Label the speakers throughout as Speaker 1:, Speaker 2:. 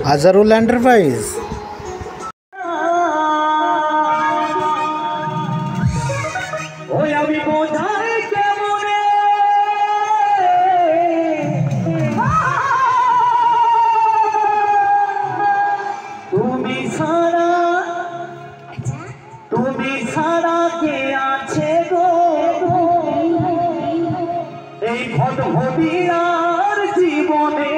Speaker 1: Azharul enterprise.
Speaker 2: তুমি ছাড়া কে আছে গো এই ভটভটিয়ার জীবনে।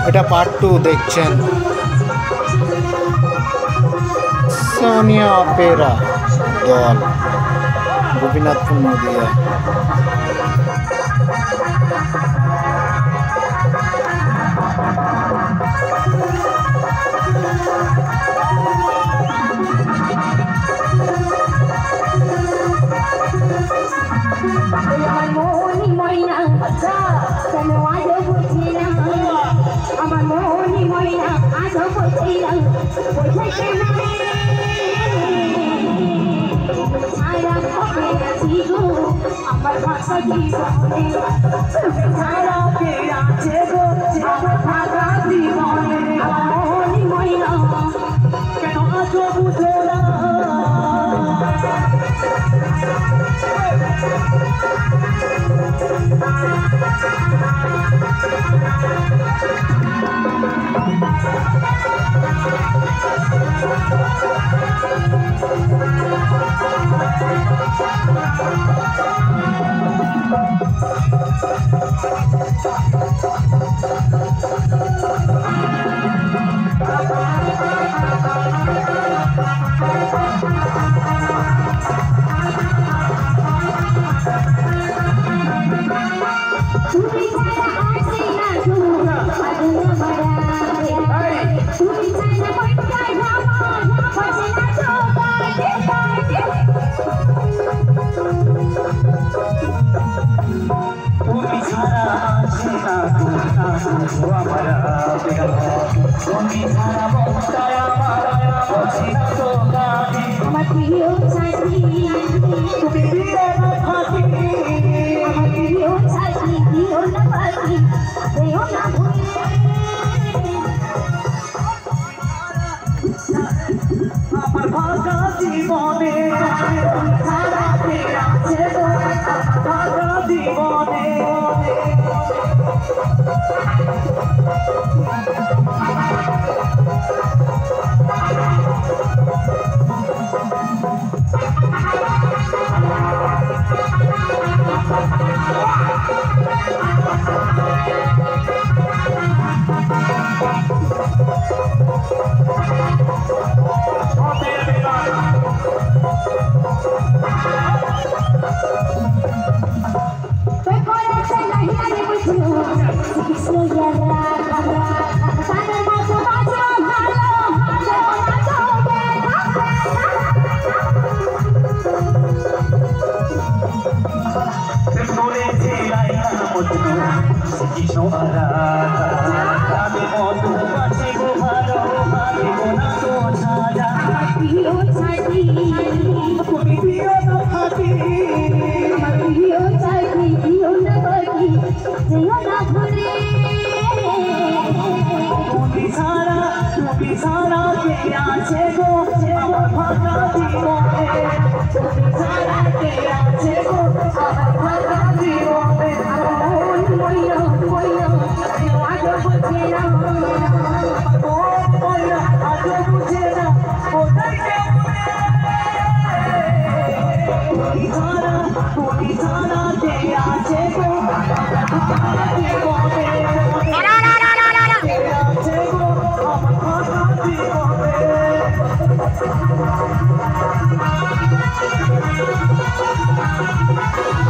Speaker 1: এটা পার্ট 2 দেখছেন। সানিয়া অপেরা দল, গোপীনাথপুর নদিয়া।
Speaker 2: আমার ভাষা জীবনে ছাড়া কে আছে গো আমার ভাষা জীবনে। মনি ময়না কেন আছো বুঝো না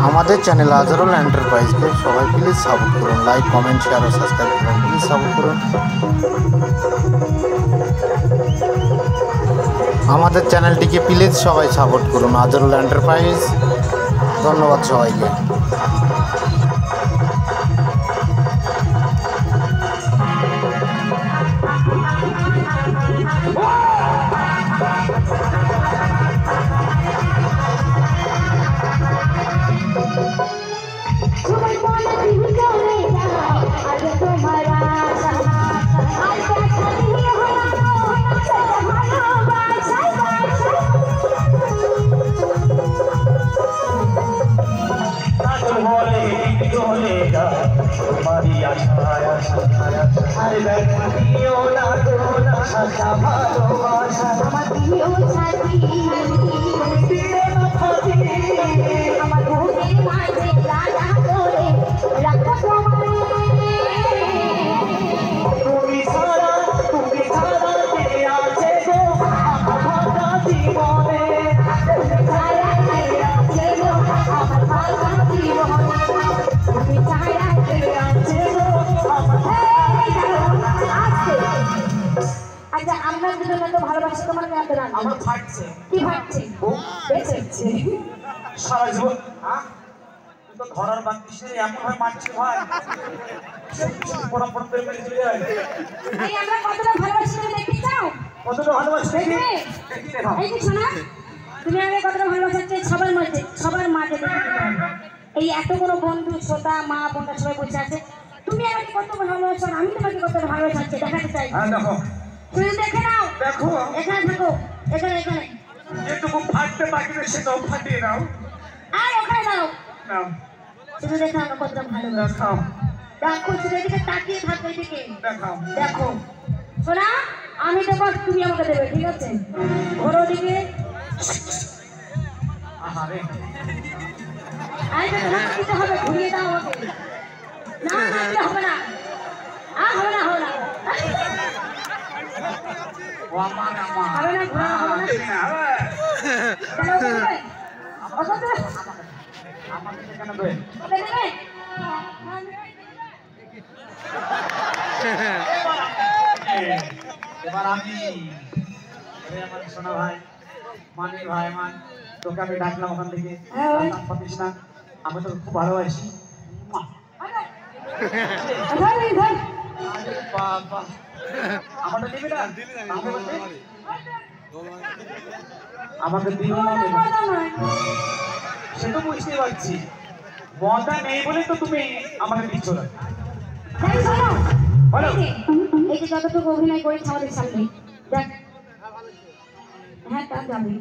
Speaker 1: আমাদের চ্যানেল আজারুল এন্টারপ্রাইজকে সবাই প্লিজ সাপোর্ট করুন, লাইক কমেন্ট শেয়ার ও সাবস্ক্রাইব করুন, প্লিজ সাপোর্ট করুন। আমাদের চ্যানেলটিকে প্লিজ সবাই সাপোর্ট করুন, আজারুল এন্টারপ্রাইজ। ধন্যবাদ সবাইকে।
Speaker 3: রয়ে যায় তোমারই আশায় আশায় আর দেখা দিও না গো না সাজা ভালোবাসা
Speaker 2: আমার প্রিয় সাথী
Speaker 3: দিও না ফাঁকি
Speaker 2: আমার বুকের মাঝে রাজা করে রাখো তোমায়
Speaker 3: তুমি ছাড়া কে আছে গো আমার ভাঙা জীবনে
Speaker 2: ছায়া কে আছে গো আমার ভাঙা জীবনে তুমি ছায়া কে আছে গো আচ্ছা আমরা দুজন তো ভালোবাসি তোমার কেন না
Speaker 3: আমার ফাটছে
Speaker 2: কি ভাবছে বেঁচেছে
Speaker 3: সারা জীবন তুই তো ধরার বাকি সে এমন ভাবে মারছিস ভাই পড়াপড় করে মেরে চলে যায়
Speaker 2: এই আমরা কতটা ভালোবাসি তুমি দেখতে চাও
Speaker 3: কতটা ভালোবাসি দেখি
Speaker 2: দেখবে?
Speaker 3: দেখি দেখাও
Speaker 2: এই যে শোনা তুমি আগে কতটা ভালোবাসা সবার মাঝে দেখতে পাও এই এত কোনো বন্ধু শ্রোতা মা বোনরা সবাই বসে আছে তুমি আমাকে কত ভালোবাসো আর আমি তোমাকে কত ভালোবাসি দেখাতে চাই
Speaker 3: হ্যাঁ দেখো
Speaker 2: তুমি দেখে নাও
Speaker 3: দেখো
Speaker 2: এখানে থাকো এখানে
Speaker 3: যেটুকু ফাটতে বাকি রয়েছে সেটাও ফাটিয়ে দাও
Speaker 2: আর ওখানে দাও
Speaker 3: নাও
Speaker 2: তুমি দেখে আমাকে কতটা ভালোবাসো
Speaker 3: দেখাও
Speaker 2: দেখো শুধু এদিকে তাকিয়ে থাকো এদিকে
Speaker 3: দেখাও
Speaker 2: দেখো শোনা আমি দেবো তুমি আমাকে দেবে ঠিক আছে ঘোরো দিকে
Speaker 3: আহারে
Speaker 2: আরে তোমাকে দিতে হবে ঘুরিয়ে দাও আমাকে না দিতে হবে না হবে না
Speaker 3: ও আমার আমার
Speaker 2: হবে না ঘোরা হবে না তাহলে ওকে দেবে ওকে দেবে
Speaker 3: আমাকে কেন দেবে
Speaker 2: ওকে দেবে
Speaker 3: এবার আমি আমার সোনা ভাই মানি ভাই মান তোকে আমি ডাকলাম ওখান থেকে পাতিস না আমি তো খুব ভালোবাসি বাবা আমাকে দিবি না আমাকে দিবি না সে তো বুঝতেই পারছি মজা নেই বলে তো তুমি আমাকে দিচ্ছ না বলো
Speaker 2: এই যে যতটুকু অভিনয় করেছে আমাদের সামনে দেখ হ্যাঁ তা যাবে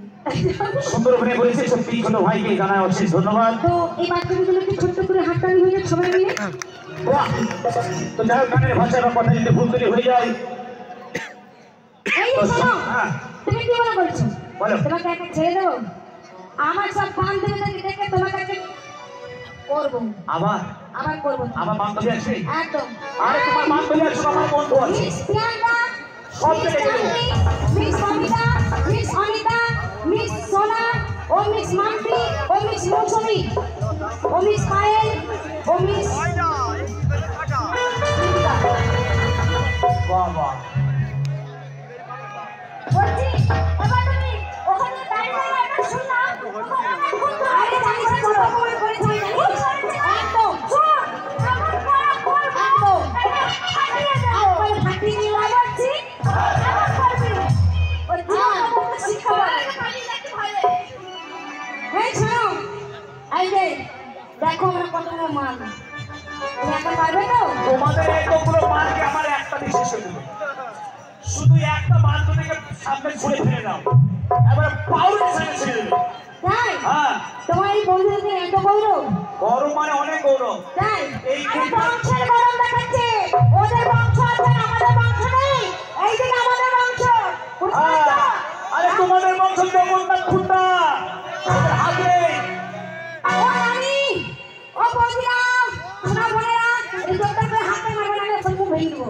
Speaker 3: সুন্দর অভিনয় করেছে সত্যি কোনো ভাইকে জানাই অশেষ ধন্যবাদ
Speaker 2: তো এই বাচ্চাগুলো একটু ছোট্ট করে হাততালি হয়ে যাক সবাই মিলে
Speaker 3: বাহ! তো যাই হোক গানের ভাষা বা কথা যদি ভুল করে হয়ে যায়
Speaker 2: এই যে শোনো
Speaker 3: হ্যাঁ
Speaker 2: তুমি কি মনে করছো
Speaker 3: বলো।
Speaker 2: তোমাকে একা ছেড়ে দেবো আমার সব বান্ধবীদেরকে দেখে তোমার কাছে করবো
Speaker 3: আবার
Speaker 2: করবো
Speaker 3: আমার বান্ধবী আছে
Speaker 2: একদম
Speaker 3: আরে তোমার বান্ধবী আছে আমার বন্ধু আছে
Speaker 2: মিস প্রিয়াঙ্কা
Speaker 3: সব দেখে দেবো।
Speaker 2: Miss Amita miss Anita miss সোনা ও মিস মাম্পি ও মিস মৌসুমী ও মিস পায়েল ও মিস
Speaker 3: বাহ বাহ
Speaker 2: বলছি এবার তুমি ওখানে দাঁড়িয়ে একটা শুনলাম আরে জানিস না কত কমেন্ট করেছে জানিস একদম আমার পড়া পড় একদম একবার ফাটিয়ে নিয়ে লাগাচ্ছি আমার করবি ওই জীবন শিক্ষা এই শোনো এই যে দেখো আমরা কত মাল তুমি এখন পারবে তো
Speaker 3: তোমাদের এতগুলো মার্কে আমার একটা বিশেষ হয়ে গেল শুধু একটা বান্ধবীকে সামনে ঘুরে ফেলে দাও এবারে পাউরে ছেড়ে ছেড়ে দেবে
Speaker 2: তাই
Speaker 3: হ্যাঁ
Speaker 2: তোমার এই বন্ধুদের এত গৌরব
Speaker 3: গরম মানে অনেক গৌরব
Speaker 2: তাই
Speaker 3: এই
Speaker 2: আরে বংশের গরম দেখাচ্ছে ওদের বংশ আছে আমাদের বংশ নেই এই যে আমাদের বংশ বুঝতে
Speaker 3: হ্যাঁ,
Speaker 2: পারছো?
Speaker 3: আরে তোমাদের বংশ জগন্নাথ খুঁটা ওদের হাতে
Speaker 2: ও রানী ও বৌদিরাম সোনা বোনেরা এই দোকান করে হাতে মারবে না আমি সব মুখ ভেঙে দেবো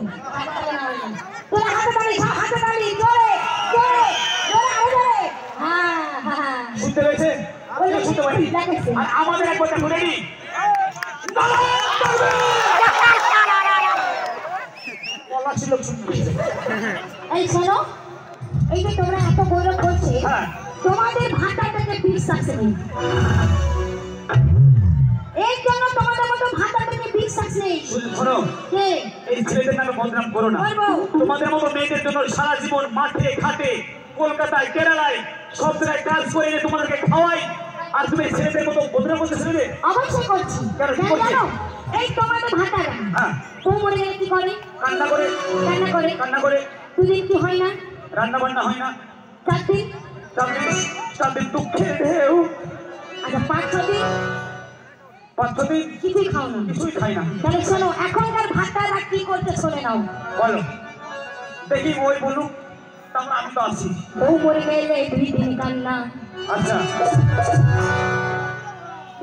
Speaker 2: তোরা হাতে তালি সব হাতে তালি জোরে জোরে জোরে আরো জোরে হ্যাঁ হ্যাঁ
Speaker 3: শুনতে পেয়েছে শুনতে পারি
Speaker 2: দেখেছি।
Speaker 3: আর আমাদের একবার দেখো রেডি বলা ছিল শুনতে পেয়েছে
Speaker 2: এই শোনো এই যে তোমরা এত গৌরব করছে
Speaker 3: হ্যাঁ।
Speaker 2: তোমাদের ভাতাটাকে বিশ্বাস নেই এই জন্য তোমাদের মতো ভাতাটাকে বিশ্বাস নেই
Speaker 3: শোনো
Speaker 2: কে
Speaker 3: এই ছেলেদের নামে বদনাম করো না
Speaker 2: বলবো।
Speaker 3: তোমাদের মতো মেয়েদের জন্য সারা জীবন মাঠে ঘাটে কলকাতায় কেরালায় সব জায়গায় কাজ করে এনে তোমাদেরকে খাওয়াই আর তুমি এই ছেলেদের মতো বদনাম করতে ছেলে
Speaker 2: অবশ্যই করছি
Speaker 3: কেন, কি
Speaker 2: কেন
Speaker 3: করছে?
Speaker 2: জানো এই তোমাদের ভাতারা
Speaker 3: হ্যাঁ
Speaker 2: ও মরে গেলে কি করে
Speaker 3: কান্না করে
Speaker 2: রান্না করে
Speaker 3: কান্না করে
Speaker 2: দুদিন কি হয় না
Speaker 3: রান্না বান্না হয় না
Speaker 2: 4 দিন
Speaker 3: তাদের দুঃখের ঢেউ
Speaker 2: আচ্ছা 5-6 দিন
Speaker 3: 5 দিন
Speaker 2: কিছুই খাও না?
Speaker 3: কিছুই খাই না।
Speaker 2: তাহলে শোনো, এখনকার ভাতটা কি করতে শুনে নাও।
Speaker 3: বলো দেখি, ওই বলুক, তারপর আমি তো আছি।
Speaker 2: বউ মরে গেলে 2 দিন কান্না,
Speaker 3: আচ্ছা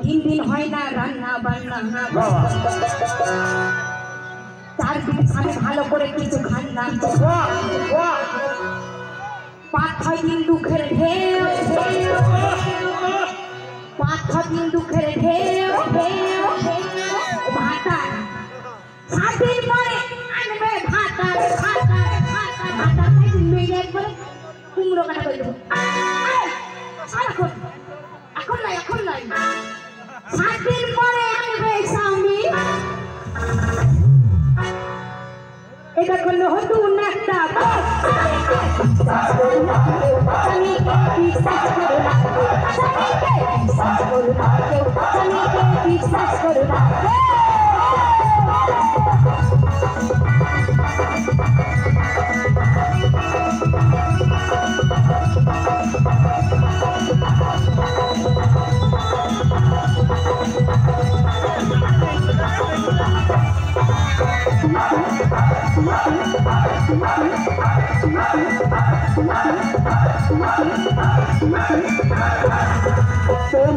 Speaker 2: 3 দিন হয় না রান্না বান্না,
Speaker 3: বাবা
Speaker 2: 4 দিন স্বামী ভালো করে কিছু খান না,
Speaker 3: বাহ বাহ
Speaker 2: 5-6 দিন দুঃখের ঢেউ, 5-6 দিন দুঃখের ঢেউ, ভাতা 7 দিন পরে আনবে ভাতা, মেয়ে একবারে কুমড়ো কাটা করে দেবো। এখন নাই 7 দিন পরে আনবে স্বামী, এটা করলে নতুন একটা বিশ্বাস করো না কেউ, স্বামীকে বিশ্বাস করো না কেউ, স্বামীকে বিশ্বাস করো না কেউ, স্বামীকে বিশ্বাস করো না কেউ।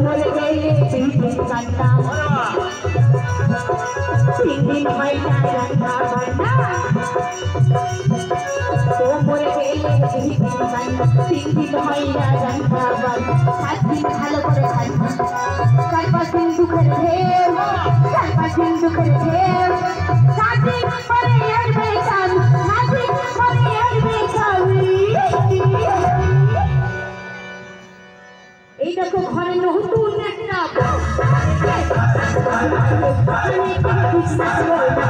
Speaker 2: মরে গেলে 3 দিন কান্না, 3 দিন হয় না রান্না বান্না, মরে গেলে 3 দিন কান্না, 3 দিন হয় না রান্না বান্না, 7 দিন ভালো করে খান্না, 4-5 দিন দুঃখের ঢেউ, 4-5 দিন দুঃখের ঢেউ, 7 দিন পরে আসবে স্বামী, 7 দিন পরে আসবে স্বামী। এই দেখো ঘরে নতুন একটা বিশ্বাস করো না।